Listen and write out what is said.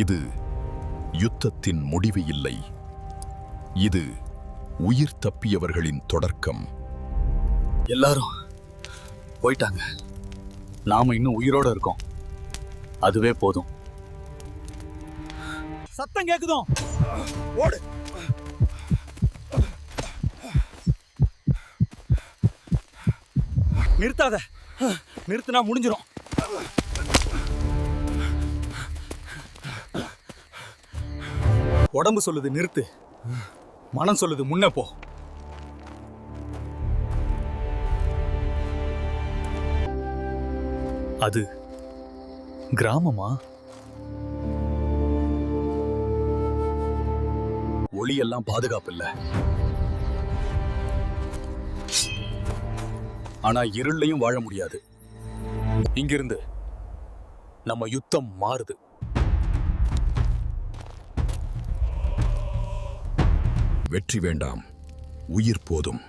இது யுத்தத்தின் முடிவு இல்லை, இது உயிர் தப்பியவர்களின் தொடர்க்கம். எல்லாரும் போயிட்டாங்க, நாம இன்னும் உயிரோட இருக்கோம், அதுவே போதும். சத்தம் கேக்குதோ? ஓடு. நிறுத்தாத, நிறுத்தினா முடிஞ்சிடும். உடம்பு சொல்லுது நிறுத்து, மனம் சொல்லுது முன்ன போ. அது கிராமமா? ஒளியெல்லாம் பாதுகாப்பு இல்ல, ஆனா இருளையும் வாழ முடியாது. இங்கிருந்து நம்ம யுத்தம் மாறுது. வெற்றி வேண்டாம், உயிர் போதும்.